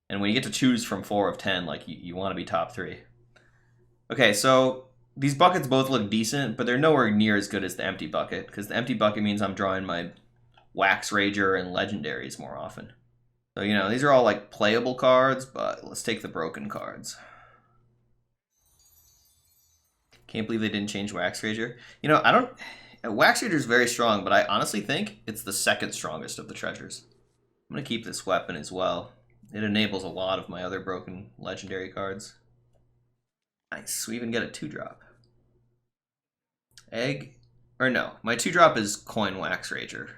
And when you get to choose from 4 of 10, like, you want to be top 3. Okay, so these buckets both look decent, but they're nowhere near as good as the empty bucket, because the empty bucket means I'm drawing my Wax Rager and Legendaries more often. So, you know, these are all, like, playable cards, but let's take the broken cards. Can't believe they didn't change Wax Rager. You know, I don't... Wax Rager is very strong, but I honestly think it's the second strongest of the treasures. I'm going to keep this weapon as well. It enables a lot of my other broken legendary cards. Nice. We even get a 2-drop. Egg. Or no. My 2-drop is Coin Wax Rager.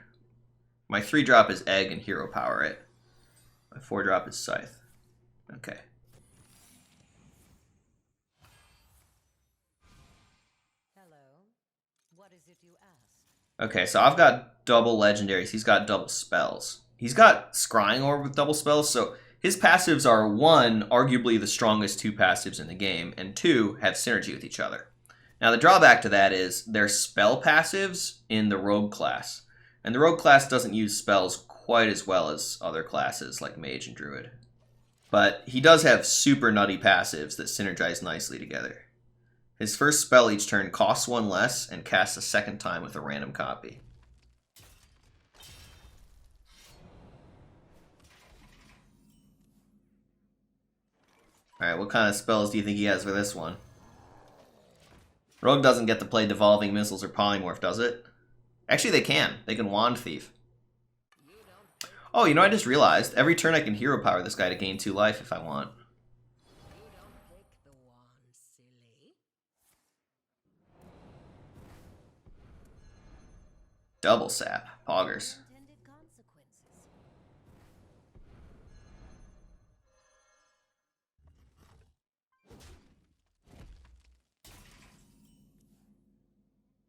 My 3-drop is Egg and Hero Power It. My 4-drop is Scythe. Okay. Hello. What is it you ask? Okay, so I've got double legendaries. He's got double spells. He's got Scrying Orb with double spells, so his passives are, 1, arguably the strongest 2 passives in the game, and 2, have synergy with each other. Now, the drawback to that is they're spell passives in the Rogue class, and the Rogue class doesn't use spells quite as well as other classes like Mage and Druid. But he does have super nutty passives that synergize nicely together. His first spell each turn costs 1 less and casts a second time with a random copy. Alright, what kind of spells do you think he has for this one? Rogue doesn't get to play Devolving Missiles or Polymorph, does it? Actually, they can. They can Wand Thief. Oh, you know, I just realized. Every turn I can Hero Power this guy to gain 2 life if I want. Double Sap. Poggers.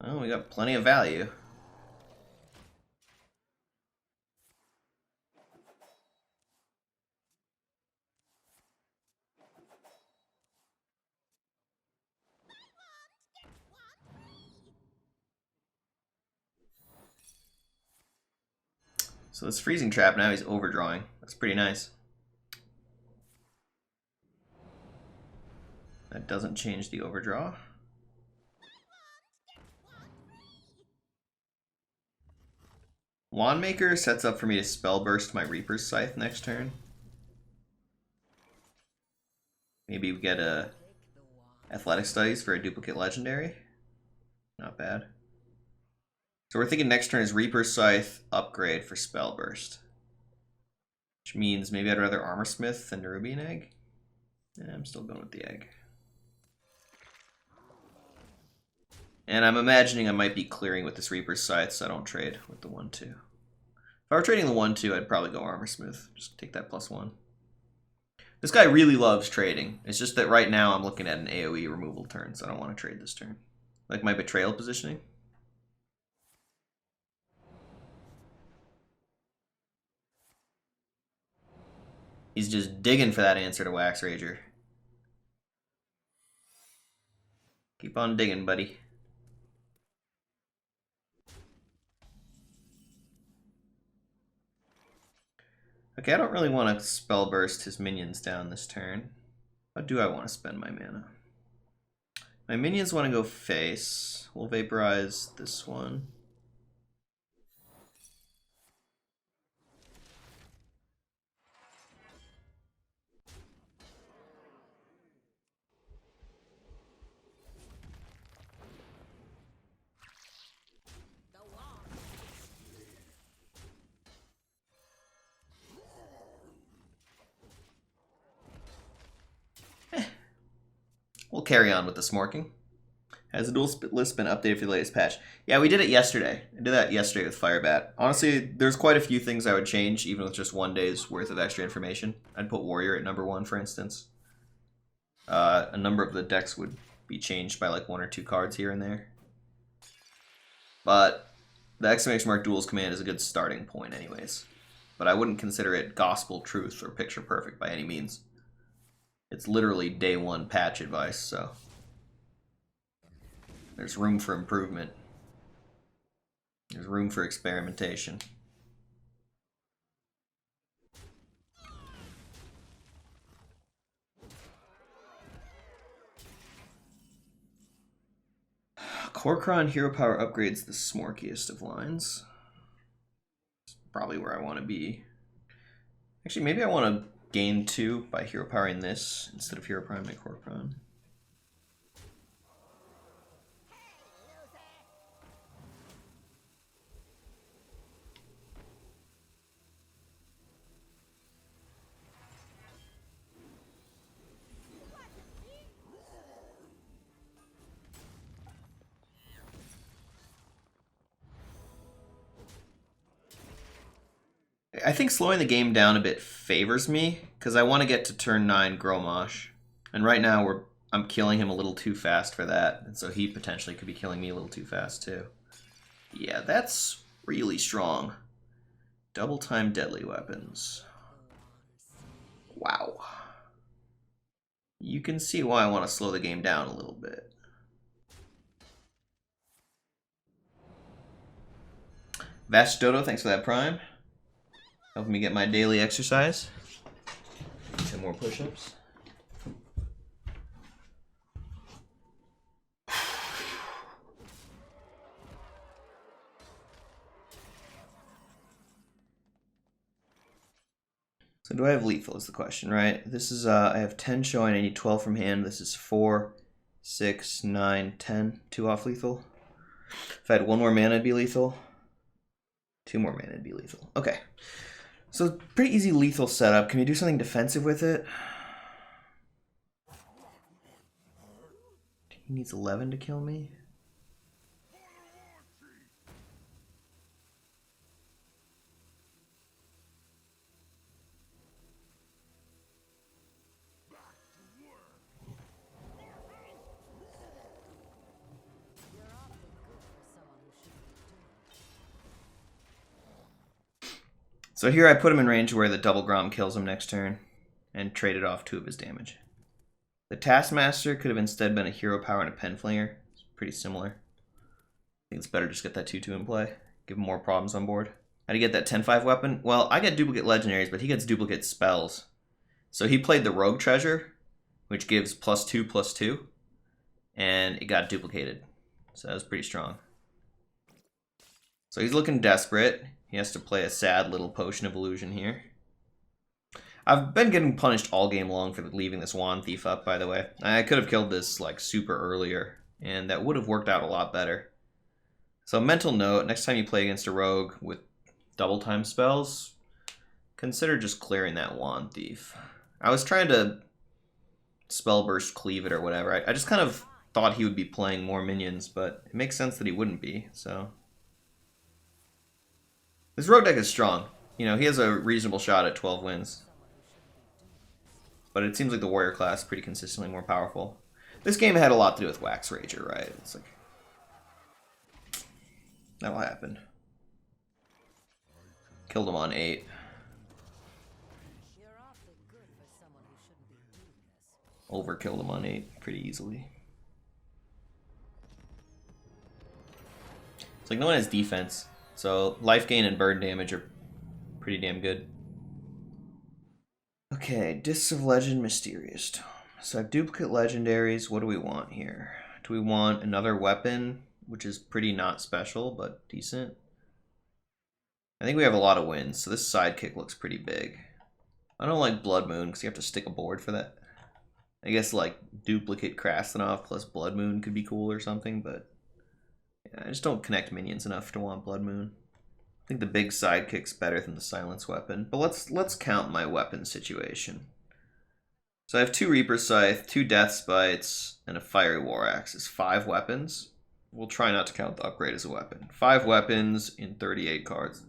Oh, we got plenty of value. So this Freezing Trap, now he's overdrawing. That's pretty nice. That doesn't change the overdraw. Wandmaker sets up for me to Spell Burst my Reaper's Scythe next turn. Maybe we get a Athletic Studies for a duplicate legendary. Not bad. So we're thinking next turn is Reaper's Scythe, upgrade for Spell Burst. Which means maybe I'd rather Armorsmith than Nerubian Egg. Yeah, I'm still going with the Egg. And I'm imagining I might be clearing with this Reaper's Scythe, so I don't trade with the 1-2. If I were trading the 1-2, I'd probably go Armorsmith. Just take that +1. This guy really loves trading. It's just that right now I'm looking at an AoE removal turn, so I don't want to trade this turn. Like my Betrayal positioning. He's just digging for that answer to Wax Rager. Keep on digging, buddy. Okay, I don't really want to Spell Burst his minions down this turn. How do I want to spend my mana? My minions want to go face. We'll Vaporize this one. We'll carry on with the smorking. Has the duel list been updated for the latest patch? Yeah, we did it yesterday. I did that yesterday with Firebat. Honestly, there's quite a few things I would change, even with just 1 day's worth of extra information. I'd put Warrior at number 1, for instance. A number of the decks would be changed by like 1 or 2 cards here and there. But the exclamation mark duels command is a good starting point anyways. But I wouldn't consider it gospel truth or picture perfect by any means. It's literally day 1 patch advice, so there's room for improvement. There's room for experimentation. Korkron Hero Power upgrades the smorkiest of lines. It's probably where I want to be. Actually, maybe I want to gain 2 by hero powering this instead of hero powering my Korkron. I think slowing the game down a bit favors me, because I want to get to turn 9 Grommash. And right now I'm killing him a little too fast for that, and so he potentially could be killing me a little too fast too. Yeah, that's really strong. Double time deadly weapons. Wow. You can see why I want to slow the game down a little bit. Vash Dodo, thanks for that prime. Helping me get my daily exercise. 10 more push-ups. So do I have lethal is the question, right? This is, I have 10 showing, I need 12 from hand. This is 4, 6, 9, 10. 2 off lethal. If I had 1 more mana, it'd be lethal. 2 more mana, it'd be lethal. Okay. So pretty easy lethal setup. Can we do something defensive with it? He needs 11 to kill me. So here I put him in range where the double Grom kills him next turn and traded off 2 of his damage. The Taskmaster could have instead been a hero power and a Penflinger. It's pretty similar. I think it's better just get that 2-2 in play. Give him more problems on board. How do you get that 10-5 weapon? Well, I get duplicate legendaries, but he gets duplicate spells. So he played the Rogue Treasure, which gives +2/+2, and it got duplicated. So that was pretty strong. So he's looking desperate. He has to play a sad little Potion of Illusion here. I've been getting punished all game long for leaving this Wand Thief up, by the way. I could have killed this like super earlier, and that would have worked out a lot better. So mental note, next time you play against a rogue with double time spells, consider just clearing that Wand Thief. I was trying to spell burst cleave it or whatever. I just kind of thought he would be playing more minions, but it makes sense that he wouldn't be, so. This rogue deck is strong. You know, he has a reasonable shot at 12 wins. But it seems like the warrior class is pretty consistently more powerful. This game had a lot to do with Wax Rager, right? It's like, that'll happen. Killed him on 8. Overkilled him on 8 pretty easily. It's like no one has defense. So life gain and burn damage are pretty damn good. Okay, Discs of Legend, Mysterious Tome. So I have duplicate legendaries. What do we want here? Do we want another weapon, which is pretty not special, but decent? I think we have a lot of wins, so this sidekick looks pretty big. I don't like Blood Moon, because you have to stick a board for that. I guess like duplicate Krastenov plus Blood Moon could be cool or something, but yeah, I just don't connect minions enough to want Blood Moon. I think the big sidekick's better than the silence weapon, but let's count my weapon situation. So I have 2 Reaper Scythe, 2 Death Spites, and a Fiery War Axe. It's 5 weapons. We'll try not to count the upgrade as a weapon. 5 weapons in 38 cards.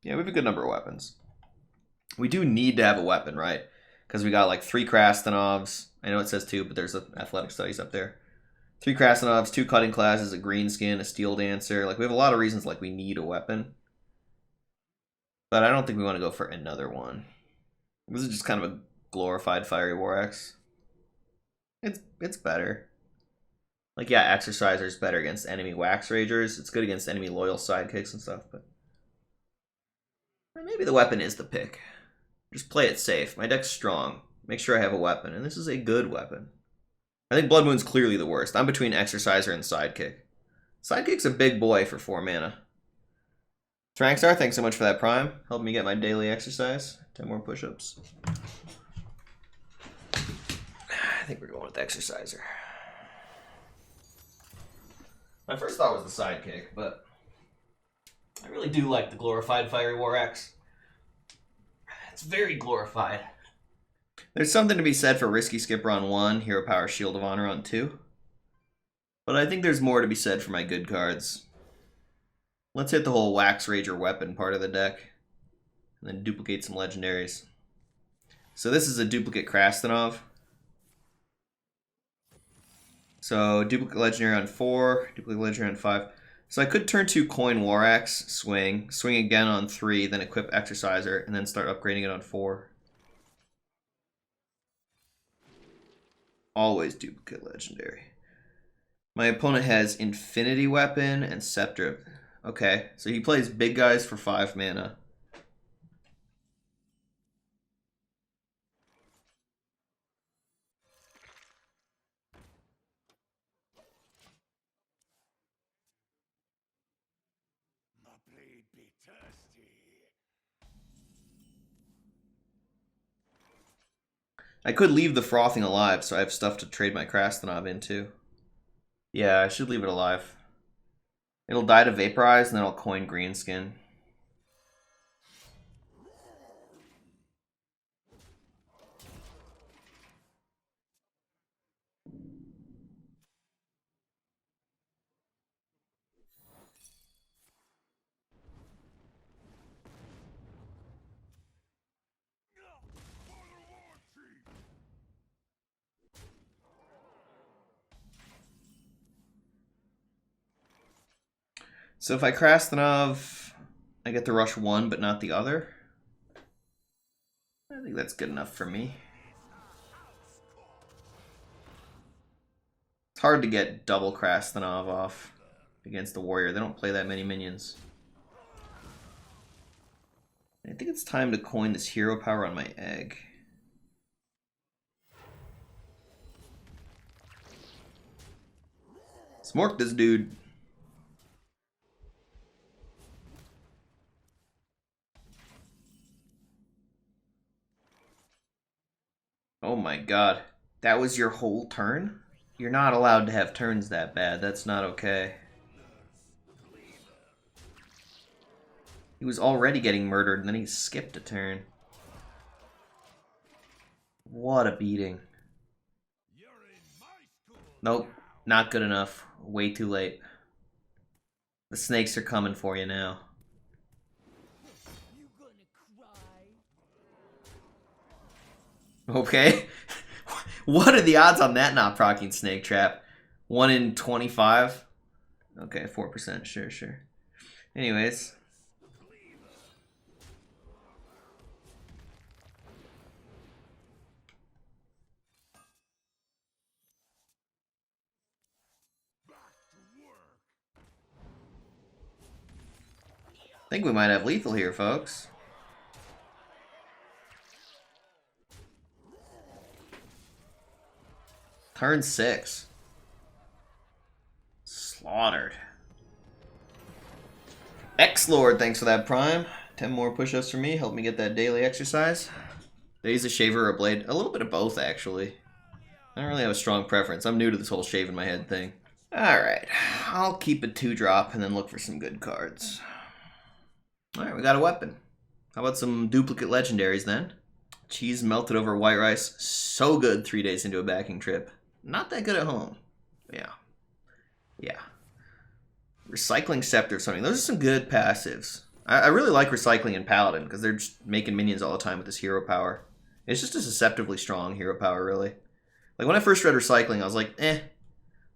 Yeah, we have a good number of weapons. We do need to have a weapon, right? Because we got like 3 Krastenovs. I know it says 2, but there's Athletic Studies up there. 3 Krastenovs, 2 Cutting Classes, a Greenskin, a Steel Dancer. Like, we have a lot of reasons like we need a weapon. But I don't think we want to go for another one. This is just kind of a glorified Fiery War Axe. It's better. Like, yeah, Exerciser's better against enemy Wax Ragers. It's good against enemy loyal sidekicks and stuff, but maybe the weapon is the pick. Just play it safe. My deck's strong. Make sure I have a weapon, and this is a good weapon. I think Blood Moon's clearly the worst. I'm between Exerciser and Sidekick. Sidekick's a big boy for 4 mana. Trankstar, thanks so much for that prime. Help me get my daily exercise. 10 more push-ups. I think we're going with the exerciser. My first thought was the sidekick, but I really do like the glorified Fiery War Axe. It's very glorified. There's something to be said for Risky Skipper on 1, Hero Power Shield of Honor on 2. But I think there's more to be said for my good cards. Let's hit the whole Wax Rager weapon part of the deck. And then duplicate some legendaries. So this is a duplicate Krastanov. So duplicate legendary on 4, duplicate legendary on 5. So I could turn 2 Coin War Axe, swing again on 3, then equip Exerciser, and then start upgrading it on 4. Always duplicate legendary. My opponent has Infinity Weapon and Scepter. Okay, so he plays big guys for 5 mana. I could leave the Frothing alive, so I have stuff to trade my Krastanov into. Yeah, I should leave it alive. It'll die to Vaporize, and then I'll coin Greenskin. So if I Krastanov, I get to rush 1, but not the other. I think that's good enough for me. It's hard to get double Krastanov off against the warrior. They don't play that many minions. I think it's time to coin this hero power on my egg. Smork this dude. Oh my god. That was your whole turn? You're not allowed to have turns that bad. That's not okay. He was already getting murdered and then he skipped a turn. What a beating. Nope. Not good enough. Way too late. The snakes are coming for you now. Okay. What are the odds on that not proccing Snake Trap? 1 in 25? Okay, 4%. Sure. Anyways. I think we might have lethal here, folks. Turn 6. Slaughtered. X-Lord, thanks for that prime. 10 more push-ups for me. Help me get that daily exercise. They use a shaver or a blade. A little bit of both, actually. I don't really have a strong preference. I'm new to this whole shaving my head thing. Alright. I'll keep a 2-drop and then look for some good cards. Alright, we got a weapon. How about some duplicate legendaries then? Cheese melted over white rice. So good 3 days into a backing trip. Not that good at home. Yeah. Recycling Scepter or something. Those are some good passives. I really like Recycling and Paladin because they're just making minions all the time with this hero power. It's just a deceptively strong hero power, really. Like, when I first read Recycling, I was like, eh.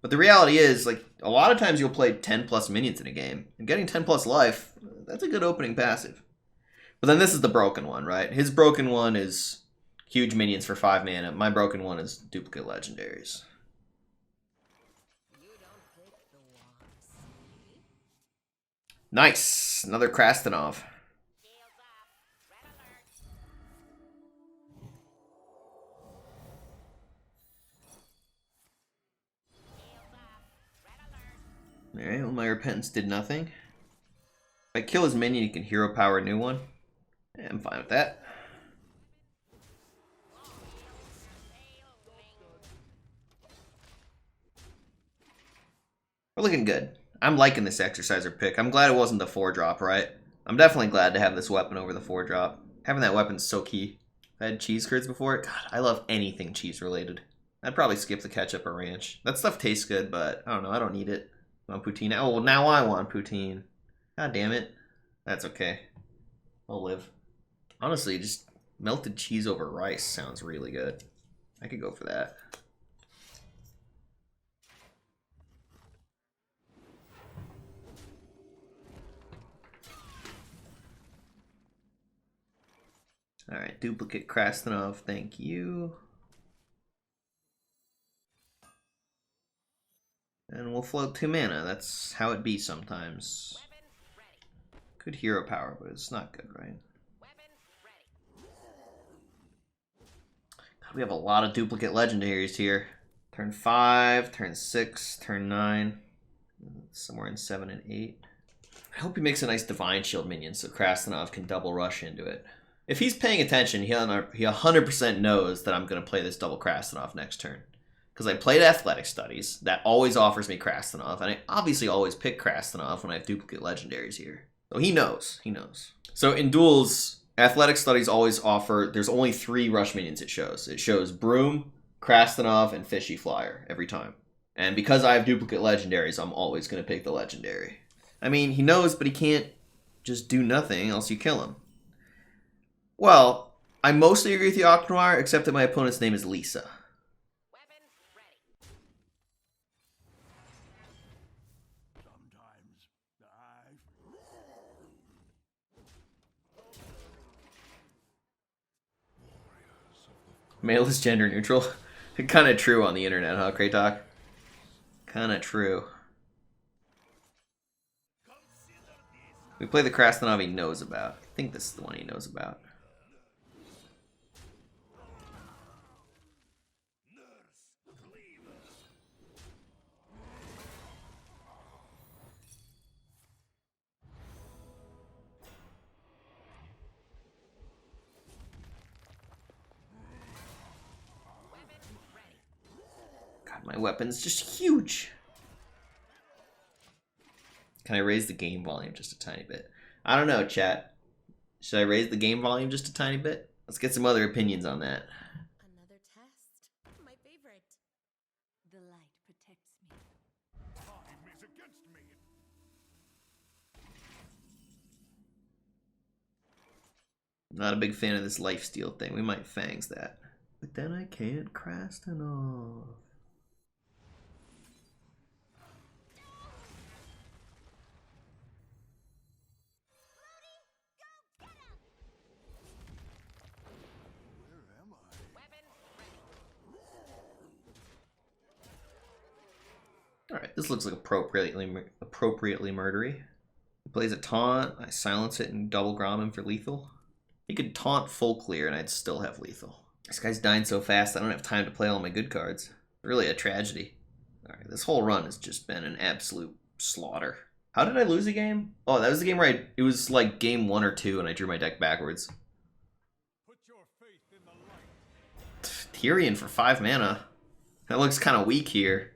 But the reality is, like, a lot of times you'll play 10 plus minions in a game. And getting 10 plus life, that's a good opening passive. But then this is the broken one, right? His broken one is huge minions for 5 mana. My broken one is duplicate legendaries. Nice! Another Krastanov. Alright, Well, my repentance did nothing. If I kill his minion, he can hero power a new one. Yeah, I'm fine with that. We're looking good. I'm liking this exerciser pick. I'm glad it wasn't the 4-drop, right? I'm definitely glad to have this weapon over the 4-drop. Having that weapon's so key. If I had cheese curds before, God, I love anything cheese related. I'd probably skip the ketchup or ranch. That stuff tastes good, but I don't know, I don't need it. I want poutine. Oh, well, now I want poutine. God damn it. That's okay. I'll live. Honestly, just melted cheese over rice sounds really good. I could go for that. Alright, duplicate Krastanov, thank you. And we'll float 2 mana, that's how it be sometimes. Good hero power, but it's not good, right? God, we have a lot of duplicate legendaries here. Turn 5, turn 6, turn 9. Somewhere in 7 and 8. I hope he makes a nice Divine Shield minion so Krastanov can double rush into it. If he's paying attention, he 100% knows that I'm going to play this double Krastanov next turn. Because I played Athletic Studies. That always offers me Krastanov. And I obviously always pick Krastanov when I have duplicate legendaries here. So he knows. He knows. So in Duels, Athletic Studies always offer... There's only 3 rush minions it shows. It shows Broom, Krastanov, and Fishy Flyer every time. And because I have duplicate legendaries, I'm always going to pick the legendary. I mean, he knows, but he can't just do nothing, else you kill him. Well, I mostly agree with you, Octanoir, except that my opponent's name is Lisa. Male is gender neutral. Kind of true on the internet, huh, Kratok? Kind of true. We play the Krastanov he knows about. I think this is the one he knows about. God, my weapon's just huge. Can I raise the game volume just a tiny bit? I don't know, chat. Should I raise the game volume just a tiny bit? Let's get some other opinions on that. Another test. My favorite. The light protects me. Time is against me. Not a big fan of this lifesteal thing. We might fangs that. But then I can't Krastanov. Alright, this looks like appropriately murdery. He plays a taunt, I silence it and double Grom him for lethal. He could taunt full clear and I'd still have lethal. This guy's dying so fast I don't have time to play all my good cards. Really a tragedy. Alright, this whole run has just been an absolute slaughter. How did I lose a game? Oh, that was the game where it was like game 1 or 2 and I drew my deck backwards. Put your faith in the light. Tyrion for 5 mana. That looks kind of weak here.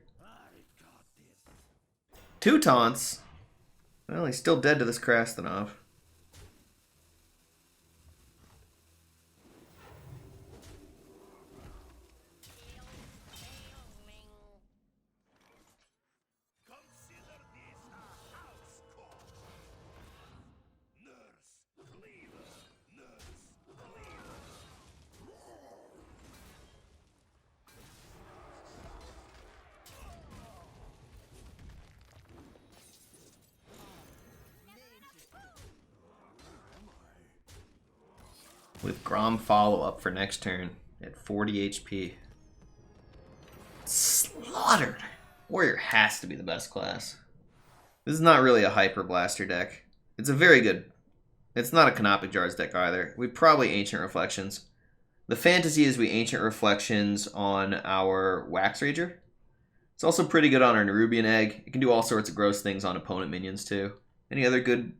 2 taunts. Well, he's still dead to this Krastanov. With Grom follow-up for next turn at 40 HP. Slaughtered! Warrior has to be the best class. This is not really a Hyper Blaster deck. It's a very good... It's not a Canopic Jars deck either. We probably Ancient Reflections. The fantasy is we Ancient Reflections on our Wax Rager. It's also pretty good on our Nerubian egg. It can do all sorts of gross things on opponent minions too. Any other good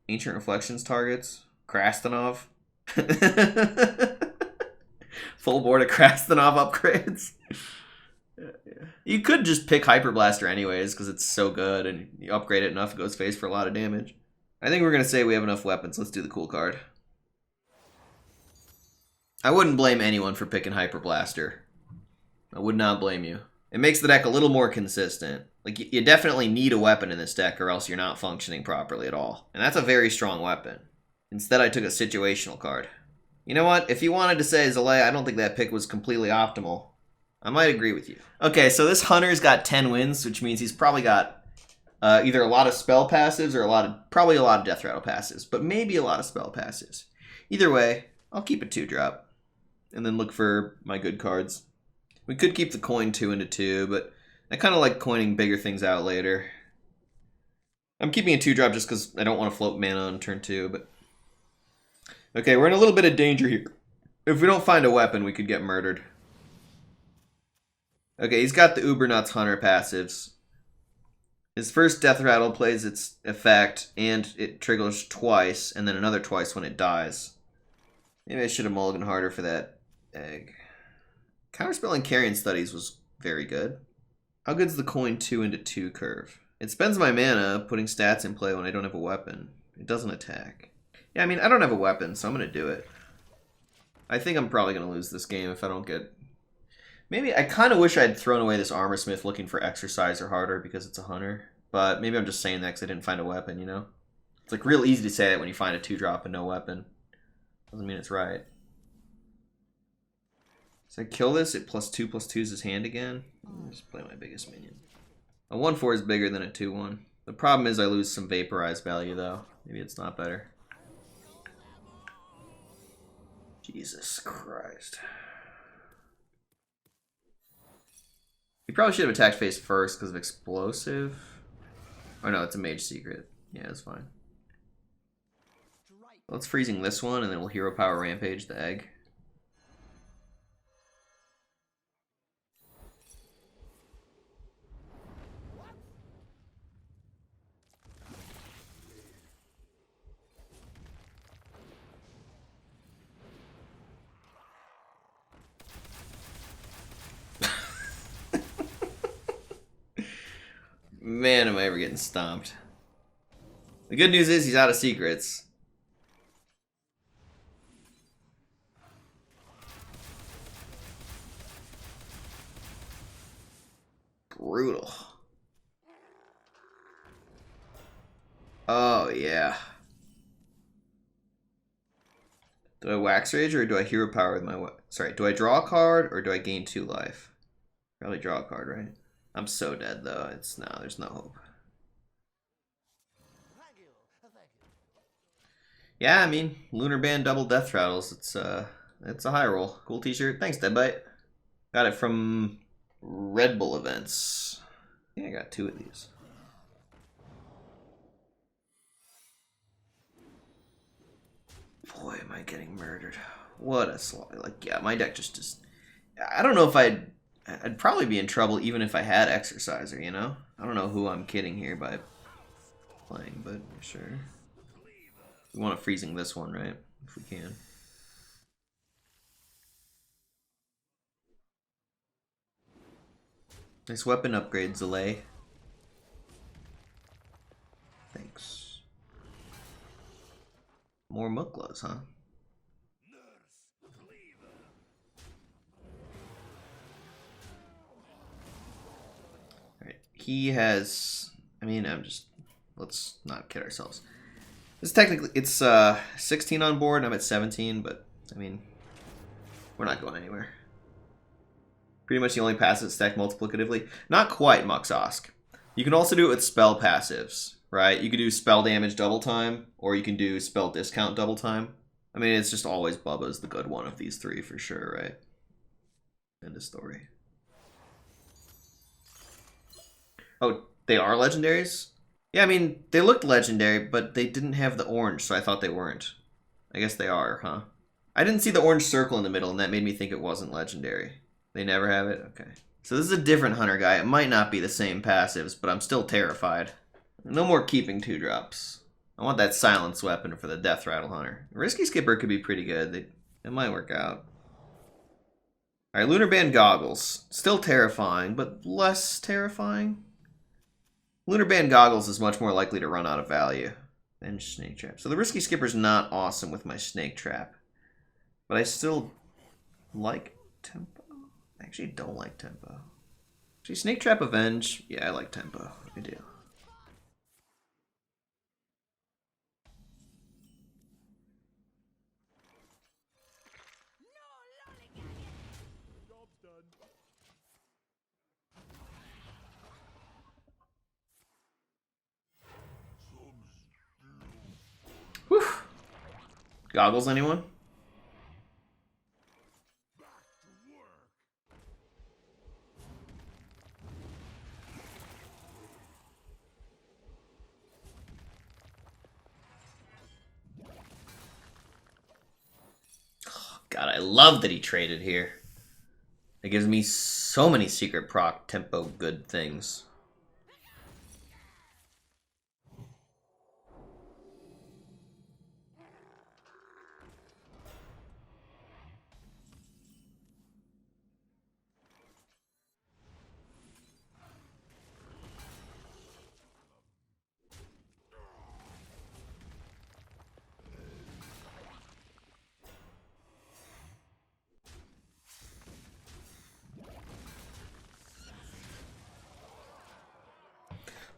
Ancient Reflections targets? Krastanov? Full board of Krastanov upgrades. You could just pick Hyper Blaster anyways, because it's so good, and you upgrade it enough, it goes face for a lot of damage. I think we're going to say we have enough weapons. Let's do the cool card. I wouldn't blame anyone for picking Hyper Blaster. I would not blame you. It makes the deck a little more consistent. Like, you definitely need a weapon in this deck, or else you're not functioning properly at all. And that's a very strong weapon. Instead, I took a situational card. You know what? If you wanted to say Zalae, I don't think that pick was completely optimal. I might agree with you. Okay, so this Hunter's got 10 wins, which means he's probably got either a lot of spell passives or probably a lot of Death Rattle passives, but maybe a lot of spell passives. Either way, I'll keep a 2-drop and then look for my good cards. We could keep the coin 2 into 2, but I kind of like coining bigger things out later. I'm keeping a 2-drop just because I don't want to float mana on turn 2, but... Okay, we're in a little bit of danger here. If we don't find a weapon, we could get murdered. Okay, he's got the Ubernuts Hunter passives. His first Death Rattle plays its effect, and it triggers twice, and then another twice when it dies. Maybe I should have mulliganed harder for that egg. Counterspelling Carrion Studies was very good. How good's the coin 2 into 2 curve? It spends my mana putting stats in play when I don't have a weapon. It doesn't attack. Yeah, I mean, I don't have a weapon, so I'm going to do it. I think I'm probably going to lose this game if I don't get... Maybe I kind of wish I had thrown away this Armor Smith looking for Exercise or harder because it's a Hunter. But maybe I'm just saying that because I didn't find a weapon, you know? It's like real easy to say that when you find a 2-drop and no weapon. Doesn't mean it's right. So I kill this, it +2/+2s his hand again. I'll just play my biggest minion. A 1/4 is bigger than a 2/1. The problem is I lose some Vaporize value though. Maybe it's not better. Jesus Christ. He probably should have attacked face first because of Explosive. Oh no, it's a Mage Secret. Yeah, it's fine. Let's freezing this one and then we'll Hero Power Rampage the egg. Man, am I ever getting stomped. The good news is he's out of secrets. Brutal. Oh, yeah. Do I Wax Rage or do I Hero Power with my... Sorry, do I draw a card or do I gain 2 life? Probably draw a card, right? I'm so dead though. There's no hope. Yeah, I mean, Lunar Band double Death Rattles. It's a high roll. Cool t-shirt. Thanks, Deadbite. Got it from Red Bull events. Yeah, I got 2 of these. Boy, am I getting murdered. What a slaughter. Like, yeah, my deck just I don't know if I'd probably be in trouble even if I had Exerciser, you know? I don't know who I'm kidding here by playing, but sure. We want to freezing this one, right? If we can. Nice weapon upgrade, Zalae. Thanks. More Muklas, huh? He has, I mean, let's not kid ourselves. It's technically, it's 16 on board, I'm at 17, but, I mean, we're not going anywhere. Pretty much the only passive stack multiplicatively. Not quite, Muxosk. You can also do it with spell passives, right? You could do spell damage double time, or you can do spell discount double time. I mean, it's just always Bubba's the good one of these 3 for sure, right? End of story. Oh, they are legendaries? Yeah, I mean, they looked legendary, but they didn't have the orange, so I thought they weren't. I guess they are, huh? I didn't see the orange circle in the middle, and that made me think it wasn't legendary. They never have it? Okay. So this is a different hunter guy. It might not be the same passives, but I'm still terrified. No more keeping 2-drops. I want that silence weapon for the Death Rattle Hunter. Risky Skipper could be pretty good. It might work out. Alright, Lunar Band Goggles. Still terrifying, but less terrifying. Lunar Band Goggles is much more likely to run out of value than Snake Trap. So the Risky Skipper's not awesome with my Snake Trap. But I still like Tempo. I actually don't like Tempo. Actually, Snake Trap Avenge. Yeah, I like Tempo. I do. Job's done. Whew. Goggles, anyone? God, I love that he traded here. It gives me so many secret proc tempo good things.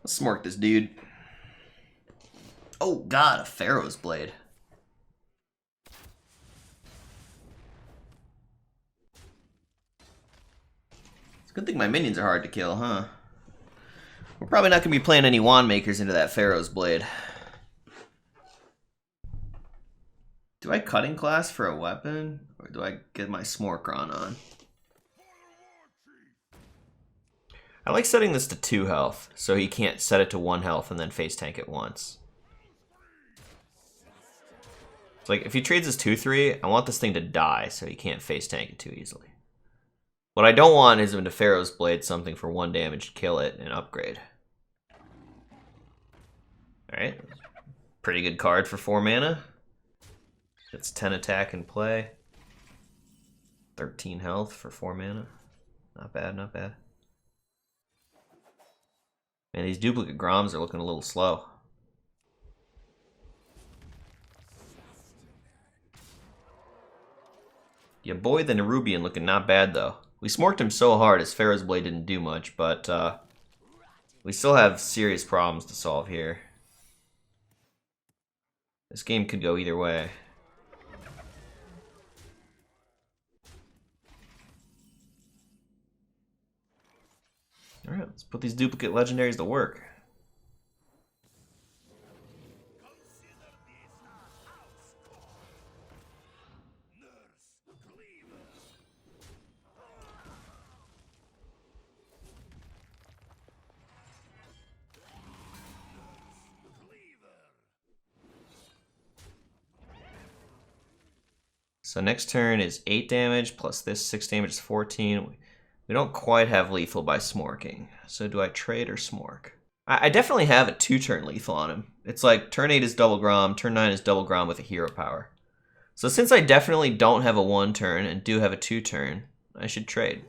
Let's smork this dude. Oh god, a Pharaoh's Blade. It's a good thing my minions are hard to kill, huh? We're probably not going to be playing any wand makers into that Pharaoh's Blade. Do I cutting class for a weapon? Or do I get my Smorkron on? I like setting this to 2 health, so he can't set it to 1 health and then face tank it once. It's like, if he trades his 2-3, I want this thing to die so he can't face tank it too easily. What I don't want is him to Pharaoh's Blade something for 1 damage, kill it, and upgrade. Alright. Pretty good card for 4 mana. It's 10 attack in play. 13 health for 4 mana. Not bad, not bad. Man, these duplicate Groms are looking a little slow. Your boy the Nerubian looking not bad though. We smorked him so hard his Pharaoh's Blade didn't do much, but we still have serious problems to solve here. This game could go either way. Alright, let's put these duplicate legendaries to work. So next turn is 8 damage, plus this 6 damage is 14. We don't quite have lethal by smorking. So do I trade or smork? I definitely have a 2-turn lethal on him. It's like turn 8 is double Grom, turn 9 is double Grom with a hero power. So since I definitely don't have a 1-turn and do have a 2-turn, I should trade.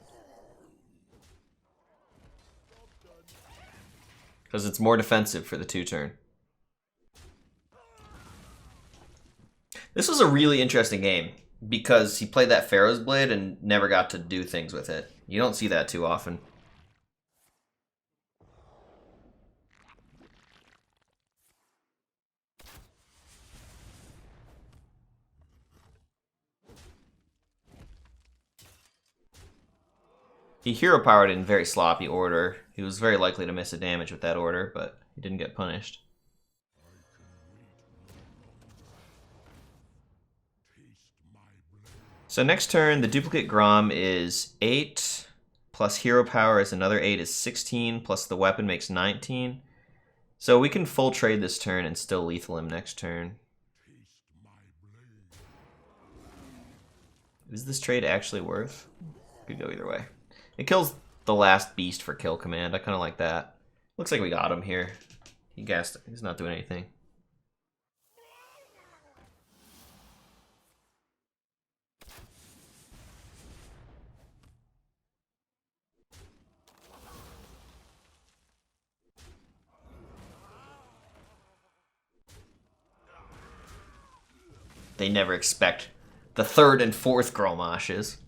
Because it's more defensive for the 2-turn. This was a really interesting game because he played that Pharaoh's Blade and never got to do things with it. You don't see that too often. He hero powered in very sloppy order. He was very likely to miss a damage with that order, but he didn't get punished. So next turn, the duplicate Grom is 8, plus hero power is another 8 is 16, plus the weapon makes 19. So we can full trade this turn and still lethal him next turn. Is this trade actually worth? Could go either way. It kills the last beast for kill command. I kind of like that. Looks like we got him here. He guessed. He's not doing anything. They never expect the third and fourth Grommashes.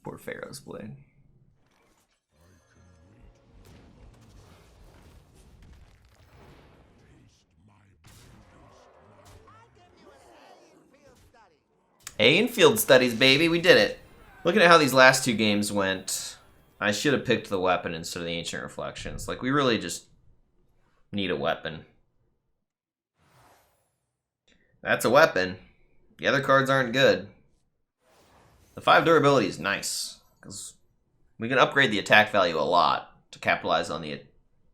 Poor Pharaoh's Blade. A in field studies, baby. We did it. Looking at how these last two games went, I should have picked the weapon instead of the Ancient Reflections. Like, we really just need a weapon. That's a weapon. The other cards aren't good. The 5 durability is nice, because we can upgrade the attack value a lot to capitalize on the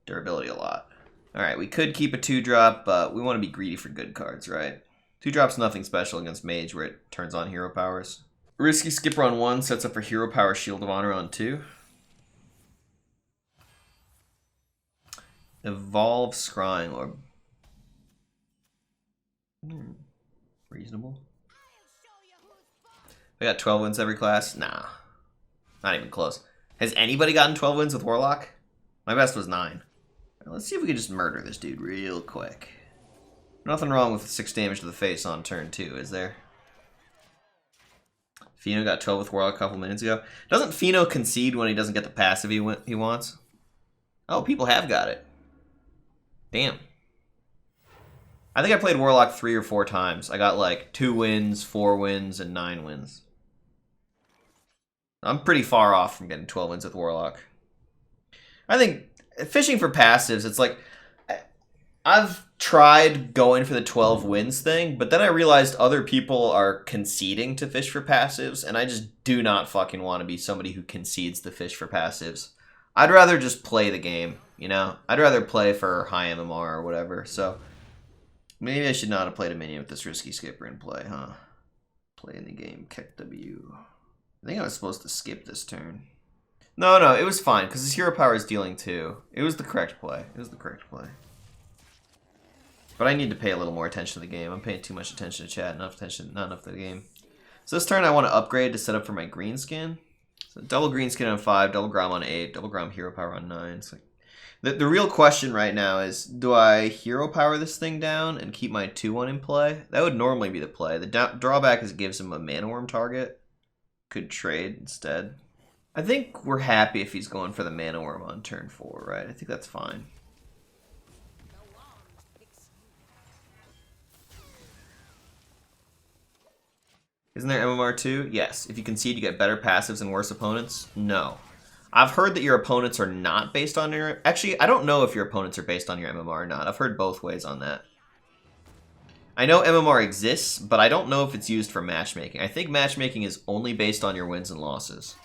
durability a lot. Alright, we could keep a 2-drop, but we want to be greedy for good cards, right? 2-drop's nothing special against Mage, where it turns on hero powers. Risky Skipper on 1 sets up for Hero Power Shield of Honor on 2. Evolve Scrying Orb. Reasonable. I got 12 wins every class? Nah. Not even close. Has anybody gotten 12 wins with Warlock? My best was 9. Right, let's see if we can just murder this dude real quick. Nothing wrong with 6 damage to the face on turn 2, is there? Fino got 12 with Warlock a couple minutes ago. Doesn't Fino concede when he doesn't get the passive he wants? Oh, people have got it. Damn. I think I played Warlock 3 or 4 times. I got like 2 wins, 4 wins, and 9 wins. I'm pretty far off from getting 12 wins with Warlock. I think fishing for passives, it's like, I've tried going for the 12 wins thing, but then I realized other people are conceding to fish for passives, and I just do not fucking want to be somebody who concedes to fish for passives. I'd rather just play the game, you know? I'd rather play for high MMR or whatever, so maybe I should not have played a minion with this Risky Skipper in play, huh? Play in the game, kick W. I think I was supposed to skip this turn. No, it was fine, because his hero power is dealing 2. It was the correct play. It was the correct play. But I need to pay a little more attention to the game. I'm paying too much attention to chat, not enough to the game. So this turn I want to upgrade to set up for my green skin. So double green skin on 5, double Grom on 8, double Grom hero power on 9. So the real question right now is, do I hero power this thing down and keep my 2-1 in play? That would normally be the play. The drawback is it gives him a mana worm target. Could trade instead. I think we're happy if he's going for the mana worm on turn 4, right? I think that's fine. Isn't there MMR too? Yes. If you concede, you get better passives and worse opponents? No. I've heard that your opponents are not based on your... Actually, I don't know if your opponents are based on your MMR or not. I've heard both ways on that. I know MMR exists, but I don't know if it's used for matchmaking. I think matchmaking is only based on your wins and losses.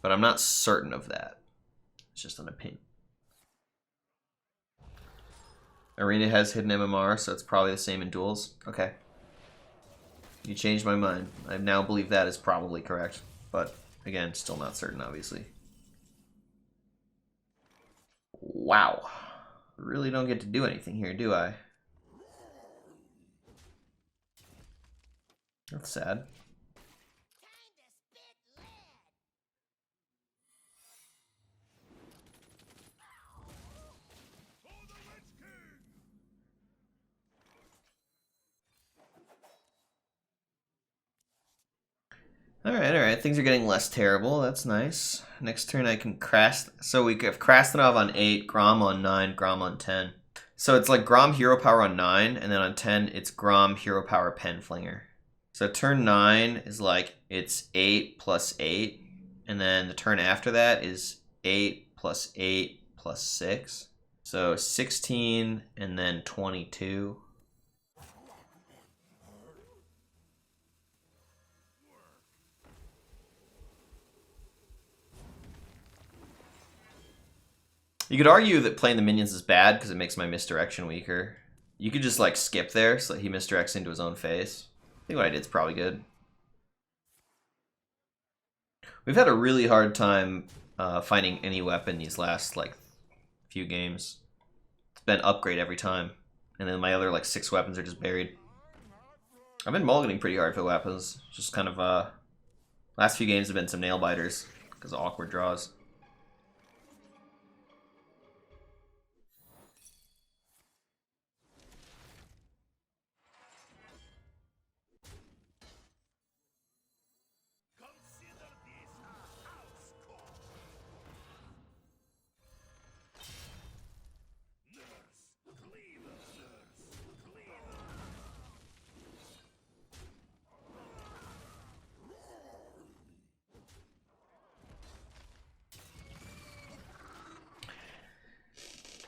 But I'm not certain of that. It's just an opinion. Arena has hidden MMR, so it's probably the same in Duels. Okay. You changed my mind. I now believe that is probably correct. But, again, still not certain, obviously. Wow. Really don't get to do anything here, do I? That's sad. Alright. Things are getting less terrible. That's nice. Next turn I can Krast... So we have Krastanov on 8, Grom on 9, Grom on 10. So it's like Grom Hero Power on 9, and then on 10 it's Grom Hero Power Penflinger. So turn 9 is like, it's 8 plus 8, and then the turn after that is 8 plus 8 plus 6. So 16 and then 22. You could argue that playing the minions is bad because it makes my misdirection weaker. You could just like skip there so that he misdirects into his own face. I think what I did is probably good. We've had a really hard time finding any weapon these last like few games. It's been upgrade every time, and then my other like 6 weapons are just buried. I've been mulliganing pretty hard for weapons. Just kind of last few games have been some nail biters because of awkward draws.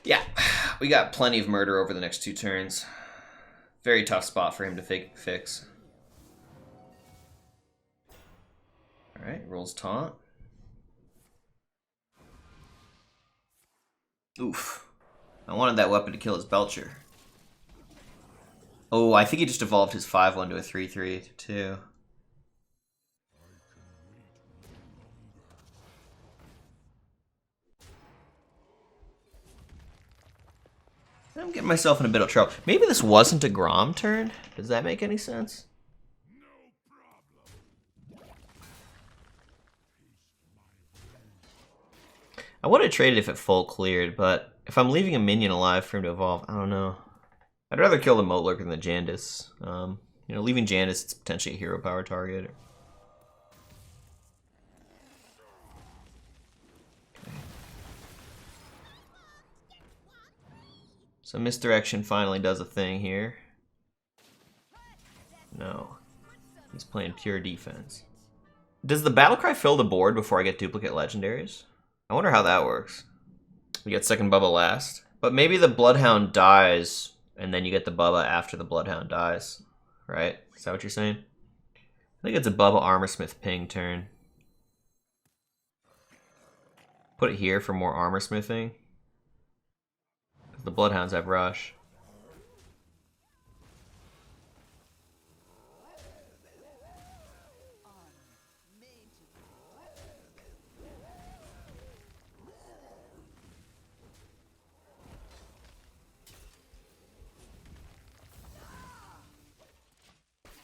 Yeah, we got plenty of murder over the next 2 turns. Very tough spot for him to fix. Alright, rolls taunt. Oof. I wanted that weapon to kill his Belcher. Oh, I think he just evolved his 5-1 to a 3-3 too. I'm getting myself in a bit of trouble. Maybe this wasn't a Grom turn? Does that make any sense? I would have traded if it full cleared, but if I'm leaving a minion alive for him to evolve, I don't know. I'd rather kill the Moat Lurker than the Jandis. You know, leaving Jandis, it's potentially a hero power target. So misdirection finally does a thing here. No. He's playing pure defense. Does the Battlecry fill the board before I get duplicate legendaries? I wonder how that works. We get second Bubba last. But maybe the Bloodhound dies, and then you get the Bubba after the Bloodhound dies. Right? Is that what you're saying? I think it's a Bubba Armorsmith ping turn. Put it here for more armor smithing. The Bloodhounds have rush.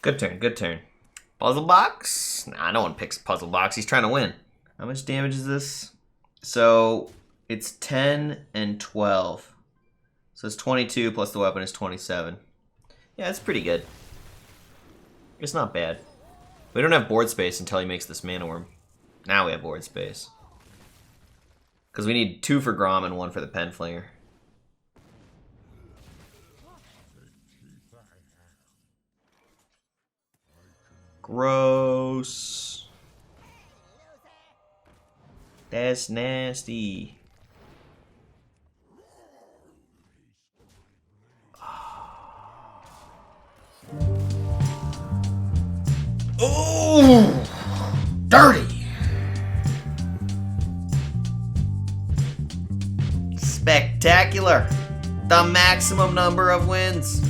Good turn, good turn. Puzzle box? Nah, no one picks puzzle box. He's trying to win. How much damage is this? So it's 10 and 12. So it's 22 plus the weapon is 27. Yeah, it's pretty good. It's not bad. We don't have board space until he makes this Mana Worm. Now we have board space. Because we need 2 for Grom and 1 for the Penflinger. Gross. That's nasty. Oh, dirty. Spectacular. The maximum number of wins.